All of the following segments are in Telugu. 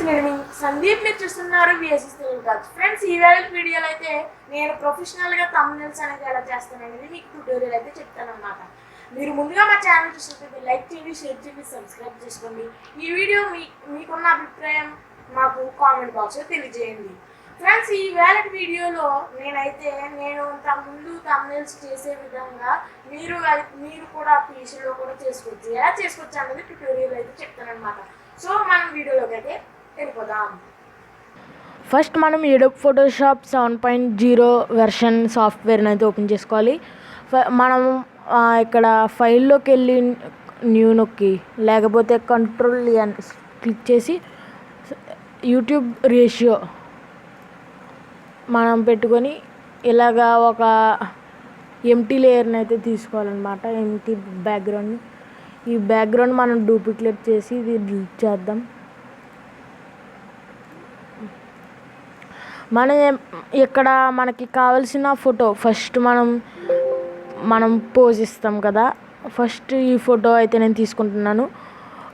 ఫ్రెండ్స్ నేను మీ సందీప్ మీరు చూస్తున్నారు VSS తెలుగు కాదు ఫ్రెండ్స్ ఈ వేళ వీడియోలో అయితే నేను ప్రొఫెషనల్గా థంబ్నెయిల్స్ అనేది ఎలా చేస్తాననేది మీకు ట్యూటోరియల్ అయితే చెప్తానన్నమాట. మీరు ముందుగా మా ఛానల్ చూసినట్లయితే లైక్ చేయండి, షేర్ చేయండి, సబ్స్క్రైబ్ చేసుకోండి. ఈ వీడియో మీకున్న అభిప్రాయం మాకు కామెంట్ బాక్స్లో తెలియజేయండి. ఫ్రెండ్స్ ఈ వేళ వీడియోలో నేను ముందు థంబ్నెయిల్స్ చేసే విధంగా మీరు కూడా పీసీలో కూడా చేసుకోవచ్చు. ఎలా చేసుకోవచ్చు అనేది ట్యూటోరియల్ అయితే చెప్తానన్నమాట. సో మనం వీడియోలోకి అయితే వెళ్ళిపోదాం. ఫస్ట్ మనం ఎడోబ్ ఫోటోషాప్ 7.0 వెర్షన్ సాఫ్ట్వేర్ని అయితే ఓపెన్ చేసుకోవాలి. మనం ఇక్కడ ఫైల్లోకి వెళ్ళి న్యూ నొక్కి లేకపోతే కంట్రోల్ క్లిక్ చేసి యూట్యూబ్ రేషియో మనం పెట్టుకొని ఇలాగా ఒక ఎంటీ లేయర్ని అయితే తీసుకోవాలన్నమాట. ఎంటీ బ్యాక్గ్రౌండ్ని ఈ బ్యాక్గ్రౌండ్ మనం డూప్లికేట్ చేసి ఇది డిలీట్ చేద్దాం. ఇక్కడ మనకి కావాల్సిన ఫోటో ఫస్ట్ మనం పోజ్ ఇస్తాం కదా. ఫస్ట్ ఈ ఫోటో అయితే నేను తీసుకుంటున్నాను.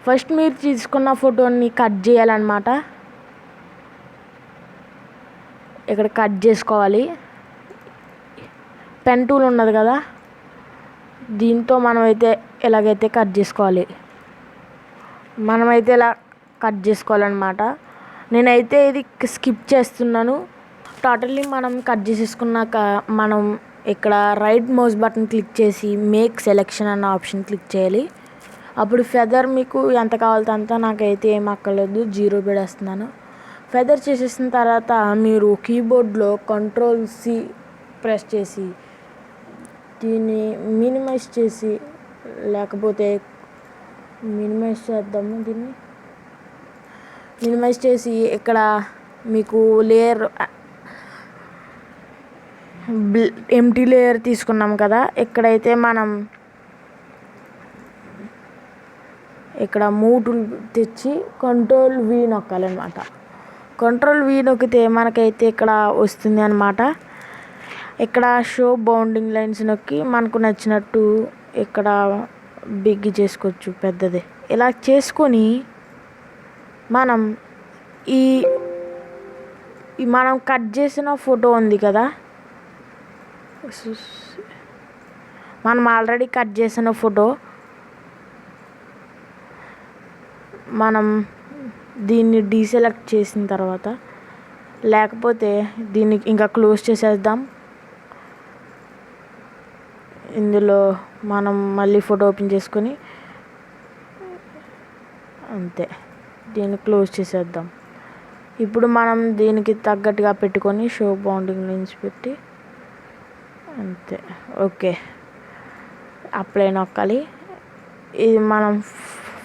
ఫస్ట్ మీరు తీసుకున్న ఫోటోని కట్ చేయాలన్నమాట. ఇక్కడ కట్ చేసుకోవాలి. పెన్ టూల్ ఉన్నది కదా, దీంతో మనమైతే ఎలాగైతే కట్ చేసుకోవాలి. మనమైతే ఇలా కట్ చేసుకోవాలన్నమాట. నేనైతే ఇది స్కిప్ చేస్తున్నాను. టోటల్లీ మనం కట్ చేసేసుకున్నాక మనం ఇక్కడ రైట్ మౌస్ బటన్ క్లిక్ చేసి మేక్ సెలెక్షన్ అన్న ఆప్షన్ క్లిక్ చేయాలి. అప్పుడు ఫెదర్ మీకు ఎంత కావాలో అంత, నాకైతే ఏం అక్కర్లేదు, 0 పెడేస్తున్నాను. ఫెదర్ చేసేసిన తర్వాత మీరు కీబోర్డ్లో Ctrl+C ప్రెస్ చేసి దీన్ని మినిమైజ్ చేసి లేకపోతే మినిమైజ్ చేద్దాము. దీన్ని మినిమైజ్ చేసి ఇక్కడ మీకు లేయర్ ఎంటీ లేయర్ తీసుకున్నాం కదా, ఇక్కడైతే మనం ఇక్కడ మూవ్ టూల్ తెచ్చి Ctrl+V నొక్కాలన్నమాట. Ctrl+V నొక్కితే మనకైతే ఇక్కడ వస్తుంది అన్నమాట. ఇక్కడ షో బౌండింగ్ లైన్స్ నొక్కి మనకు నచ్చినట్టు ఇక్కడ బిగ్ చేసుకోవచ్చు, పెద్దది. ఇలా చేసుకొని మనం మనం కట్ చేసిన ఫోటో ఉంది కదా, మనం ఆల్రెడీ కట్ చేసిన ఫోటో మనం దీన్ని డీసెలెక్ట్ చేసిన తర్వాత లేకపోతే దీన్ని ఇంకా క్లోజ్ చేసేద్దాం. ఇందులో మనం మళ్ళీ ఫోటో ఓపెన్ చేసుకొని అంతే దీన్ని క్లోజ్ చేసేద్దాం. ఇప్పుడు మనం దీనికి తగ్గట్టుగా పెట్టుకొని షో బౌండింగ్ లైన్స్ పెట్టి అంతే. ఓకే, అప్లై నొక్కాలి. ఇది మనం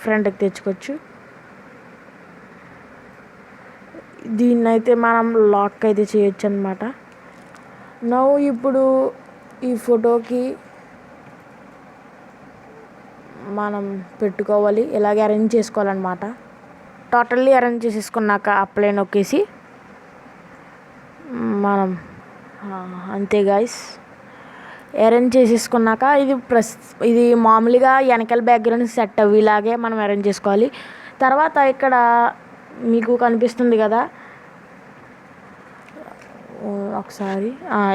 ఫ్రంట్కి తెచ్చుకోవచ్చు. దీన్నైతే మనం లాక్ అయితే చేయొచ్చు అన్నమాట. ఇప్పుడు ఈ ఫోటోకి మనం పెట్టుకోవాలి, ఇలాగే అరేంజ్ చేసుకోవాలన్నమాట. టోటల్లీ అరేంజ్ చేసేసుకున్నాక అప్లై నొక్కేసి మనం అంతే గాయస్, అరేంజ్ చేసేసుకున్నాక ఇది మామూలుగా వెనకాల బ్యాక్గ్రౌండ్ సెట్ అయ్యేలాగే మనం అరేంజ్ చేసుకోవాలి. తర్వాత ఇక్కడ మీకు కనిపిస్తుంది కదా, ఒకసారి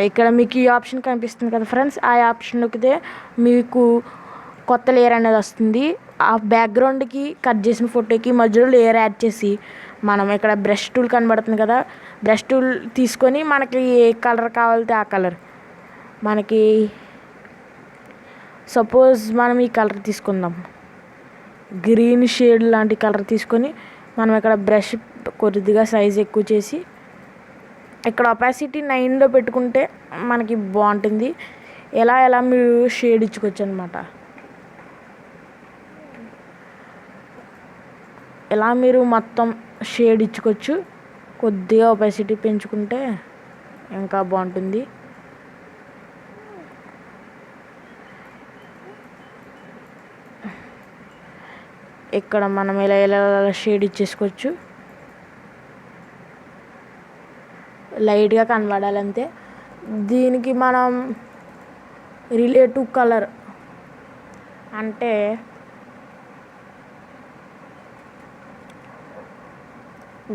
ఇక్కడ మీకు ఈ ఆప్షన్ కనిపిస్తుంది కదా ఫ్రెండ్స్, ఆ ఆప్షన్ నొక్కితే మీకు కొత్త లేయర్ అనేది వస్తుంది. ఆ బ్యాక్గ్రౌండ్కి కట్ చేసిన ఫోటోకి మధ్యలో లేయర్ యాడ్ చేసి మనం ఇక్కడ బ్రష్ టూల్ కనబడుతుంది కదా, బ్రష్ టూల్ తీసుకొని మనకి ఏ కలర్ కావాలితే ఆ కలర్, మనకి సపోజ్ మనం ఈ కలర్ తీసుకుందాం, గ్రీన్ షేడ్ లాంటి కలర్ తీసుకొని మనం ఇక్కడ బ్రష్ కొద్దిగా సైజ్ ఎక్కువ చేసి ఇక్కడ ఒపాసిటీ 9లో పెట్టుకుంటే మనకి బాగుంటుంది. ఎలా మీరు షేడ్ ఇచ్చుకోవచ్చు అనమాట. ఎలా మీరు మొత్తం షేడ్ ఇచ్చుకోవచ్చు. కొద్దిగా ఒపాసిటీ పెంచుకుంటే ఇంకా బాగుంటుంది. ఇక్కడ మనం ఎలా షేడ్ ఇచ్చేసుకోవచ్చు. లైట్గా కనబడాలంతే. దీనికి మనం రిలేటివ్ కలర్ అంటే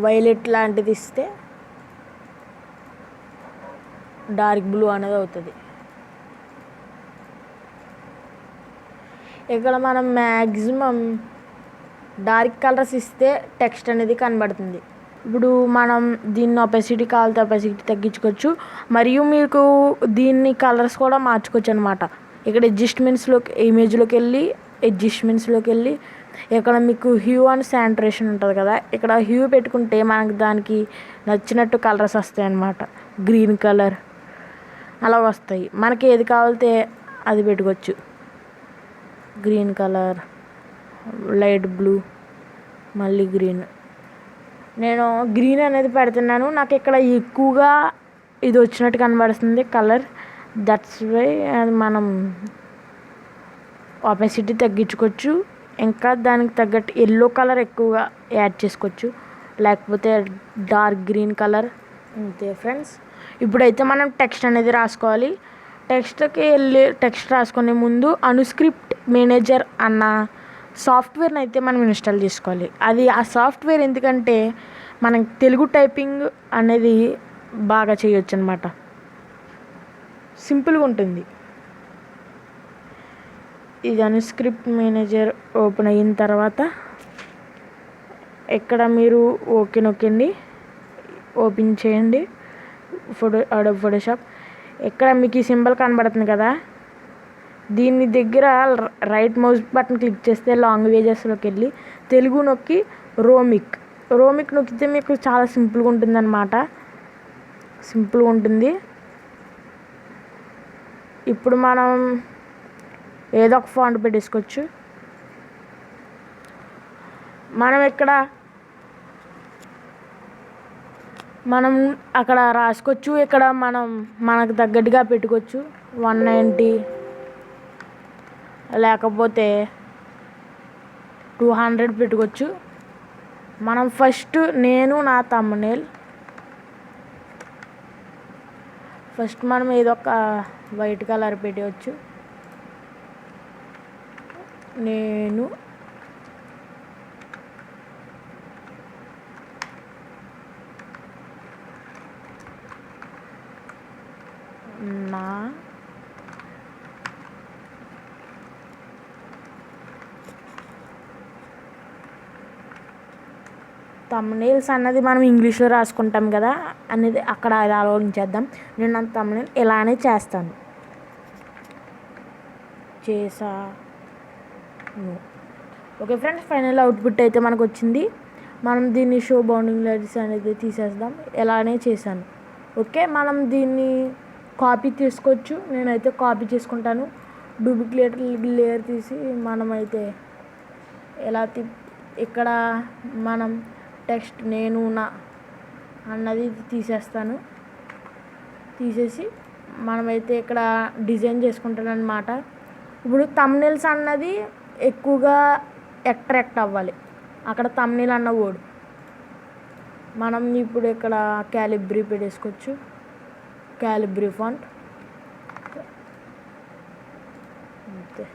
వైలెట్ లాంటిది ఇస్తే డార్క్ బ్లూ అనేది అవుతుంది. ఇక్కడ మనం మ్యాక్సిమం డార్క్ కలర్స్ ఇస్తే టెక్స్ట్ అనేది కనబడుతుంది. ఇప్పుడు మనం దీన్ని ఒపెసిటీ కావాలితే ఒపెసిటీ తగ్గించుకోవచ్చు, మరియు మీకు దీన్ని కలర్స్ కూడా మార్చుకోవచ్చు అనమాట. ఇక్కడ ఇమేజ్లోకి వెళ్ళి ఇక్కడ మీకు హ్యూ అండ్ శాంట్రేషన్ ఉంటుంది కదా, ఇక్కడ హ్యూ పెట్టుకుంటే మనకు దానికి నచ్చినట్టు కలర్స్ వస్తాయి అన్నమాట. గ్రీన్ కలర్ అలా వస్తాయి. మనకి ఏది కావాలితే అది పెట్టుకోవచ్చు. గ్రీన్ కలర్, లైట్ బ్లూ, మళ్ళీ గ్రీన్. నేను గ్రీన్ అనేది పెడుతున్నాను. నాకు ఇక్కడ ఎక్కువగా ఇది వచ్చినట్టు కనబడుతుంది కలర్. దట్స్ వై మనం ఆపెసిటీ తగ్గించుకోవచ్చు. ఇంకా దానికి తగ్గట్టు ఎల్లో కలర్ ఎక్కువగా యాడ్ చేసుకోవచ్చు, లేకపోతే డార్క్ గ్రీన్ కలర్. అంతే ఫ్రెండ్స్. ఇప్పుడైతే మనం టెక్స్ట్ అనేది రాసుకోవాలి. టెక్స్ట్ రాసుకునే ముందు అనుస్క్రిప్ట్ మేనేజర్ అన్న సాఫ్ట్వేర్ని అయితే మనం ఇన్స్టాల్ చేసుకోవాలి. ఆ సాఫ్ట్వేర్ ఎందుకంటే మనం తెలుగు టైపింగ్ అనేది బాగా చేయొచ్చు అనమాట. సింపుల్గా ఉంటుంది. ఇది అనుస్క్రిప్ట్ మేనేజర్ ఓపెన్ అయిన తర్వాత ఇక్కడ మీరు ఓకే నొక్కండి, ఓపెన్ చేయండి ఫోటోషాప్. ఇక్కడ మీకు ఈ సింబల్ కనబడుతుంది కదా, దీని దగ్గర రైట్ మౌస్ బటన్ క్లిక్ చేస్తే లాంగ్వేజెస్లోకి వెళ్ళి తెలుగు నొక్కి రోమిక్ నొక్కితే మీకు చాలా సింపుల్గా ఉంటుంది. ఇప్పుడు మనం ఏదో ఒక ఫాంట్ పెట్టేసుకోవచ్చు. మనం అక్కడ రాసుకోవచ్చు. ఇక్కడ మనకు తగ్గట్టుగా పెట్టుకోవచ్చు. 190 లేకపోతే 200 పెట్టుకోవచ్చు. మనం ఫస్ట్ మనం ఏదో ఒక వైట్ కలర్ పెట్టవచ్చు. నేను నా థంబ్నెయిల్స్ అన్నది మనం ఇంగ్లీష్లో రాసుకుంటాం కదా అనేది అక్కడ అది ఆలోచించేద్దాం. నేను నా థంబ్నెయిల్ ఇలానే చేస్తాను. ఓకే ఫ్రెండ్స్, ఫైనల్ అవుట్పుట్ అయితే మనకు వచ్చింది. మనం దీన్ని షో బౌండింగ్ లైన్స్ అనేది తీసేద్దాం. ఇలానే చేశాను. ఓకే, మనం దీన్ని కాపీ తీసుకోవచ్చు. నేనైతే కాపీ చేసుకుంటాను. డూప్లికేట్ లేయర్ తీసి మనమైతే ఇక్కడ మనం టెక్స్ట్ అన్నది తీసేస్తాను. తీసేసి మనమైతే ఇక్కడ డిజైన్ చేసుకుంటాను అన్నమాట. ఇప్పుడు థంబ్నెయిల్స్ అన్నది ఎక్కువగా అట్రాక్ట్ అవ్వాలి. అక్కడ థంబ్నెయిల్ అన్న వర్డ్ మనం ఇప్పుడు ఇక్కడ క్యాలిబ్రీ పెట్టేసుకోవచ్చు. క్యాలిబ్రీ ఫాంట్ అంతే.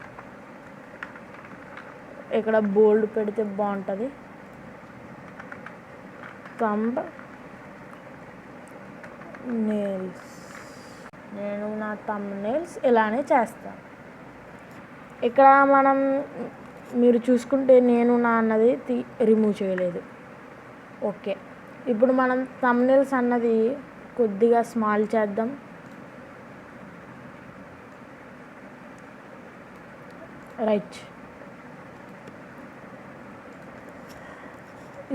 ఇక్కడ బోల్డ్ పెడితే బాగుంటుంది. థంబ్నెయిల్స్ నేను నా థంబ్నెయిల్స్ ఇలానే చేస్తాను. ఇక్కడ మీరు చూసుకుంటే అన్నది రిమూవ్ చేయలేదు. ఓకే, ఇప్పుడు మనం థంబ్నెయిల్స్ అన్నది కొద్దిగా స్మాల్ చేద్దాం. రైట్.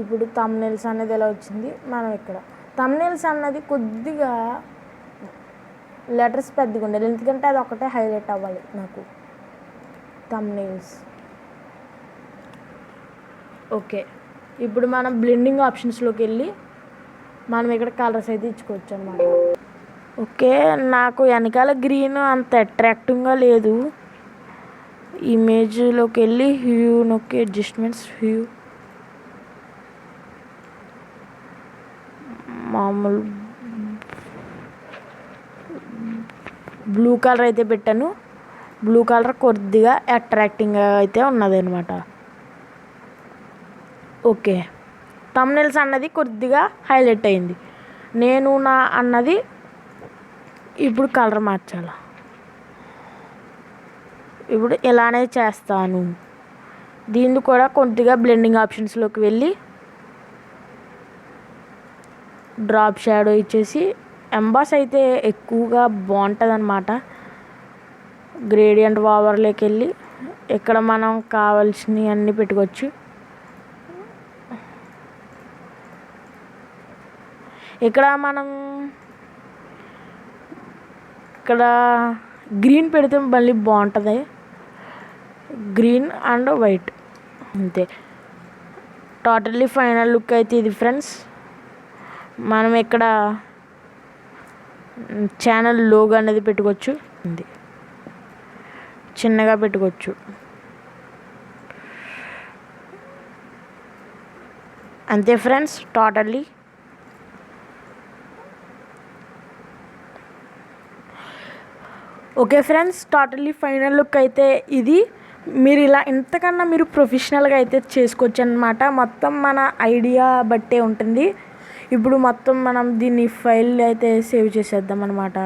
ఇప్పుడు థంబ్నెయిల్స్ అనేది ఎలా వచ్చింది. మనం ఇక్కడ థంబ్నెయిల్స్ అన్నది కొద్దిగా లెటర్స్ పెద్దగా ఉండాలి, ఎందుకంటే అది ఒకటే హైలైట్ అవ్వాలి నాకు. Thumbnails okay. ఇప్పుడు మనం బ్లెండింగ్ ఆప్షన్స్లోకి వెళ్ళి మనం ఇక్కడ కలర్స్ అయితే ఇచ్చుకోవచ్చు అన్నమాట. ఓకే, నాకు వెనకాల గ్రీన్ అంత అట్రాక్టివ్గా లేదు. ఇమేజ్లోకి వెళ్ళి హ్యూ నొక్కి అడ్జస్ట్మెంట్స్ మామూలు బ్లూ కలర్ అయితే పెట్టాను. బ్లూ కలర్ కొద్దిగా అట్రాక్టింగ్గా అయితే ఉన్నది అనమాట. ఓకే, థంబ్నెయిల్స్ అన్నది కొద్దిగా హైలైట్ అయింది. నేను నా అన్నది ఇప్పుడు కలర్ మార్చాలి. ఇప్పుడు ఇలానే చేస్తాను. దీన్ని కూడా కొద్దిగా బ్లెండింగ్ ఆప్షన్స్లోకి వెళ్ళి డ్రాప్ షాడో ఇచ్చేసి ఎంబాస్ అయితే ఎక్కువగా బాగుంటుంది అన్నమాట. గ్రేడియంట్ ఓవర్లోకి వెళ్ళి ఇక్కడ మనం కావాల్సినవి అన్నీ పెట్టుకోవచ్చు. ఇక్కడ మనం గ్రీన్ పెడితే మళ్ళీ బాగుంటుంది. గ్రీన్ అండ్ వైట్ అంతే. టోటల్లీ ఫైనల్ లుక్ అయితే ఇది ఫ్రెండ్స్. మనం ఇక్కడ ఛానల్ లోగో అనేది పెట్టుకోవచ్చు. ఇది చిన్నగా పెట్టుకోవచ్చు. అంతే friends. Totally okay friends, totally final look అయితే ఇది. మీరు ఇలా ఇంతకన్నా మీరు ప్రొఫెషనల్గా అయితే చేసుకోవచ్చు అన్నమాట. మొత్తం మన ఐడియా బట్టే ఉంటుంది. ఇప్పుడు మొత్తం మనం దీన్ని ఫైల్ అయితే సేవ్ చేసేద్దాం అన్నమాట.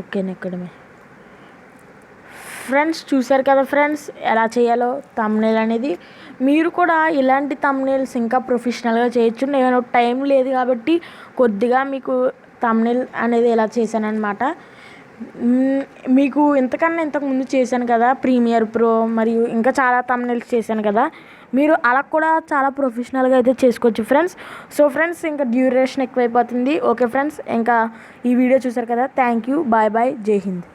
ఓకేనా ఇక్కడమే ఫ్రెండ్స్, చూసారు కదా ఫ్రెండ్స్ ఎలా చేయాలో థంబ్నెయిల్ అనేది. మీరు కూడా ఇలాంటి థంబ్నెయిల్స్ ఇంకా ప్రొఫెషనల్గా చేయొచ్చు. నేను టైం లేదు కాబట్టి కొద్దిగా మీకు థంబ్నెయిల్ అనేది ఎలా చేశానన్నమాట. మీకు ఇంతకుముందు చేశాను కదా ప్రీమియర్ ప్రో మరియు ఇంకా చాలా థంబ్నెయిల్స్ చేశాను కదా. మీరు అలా కూడా చాలా ప్రొఫెషనల్గా అయితే చేసుకోవచ్చు ఫ్రెండ్స్. సో ఫ్రెండ్స్, ఇంకా డ్యూరేషన్ ఎక్కువైపోతుంది. ఓకే ఫ్రెండ్స్, ఇంకా ఈ వీడియో చూసారు కదా. Thank you. Bye bye. జై హింద్.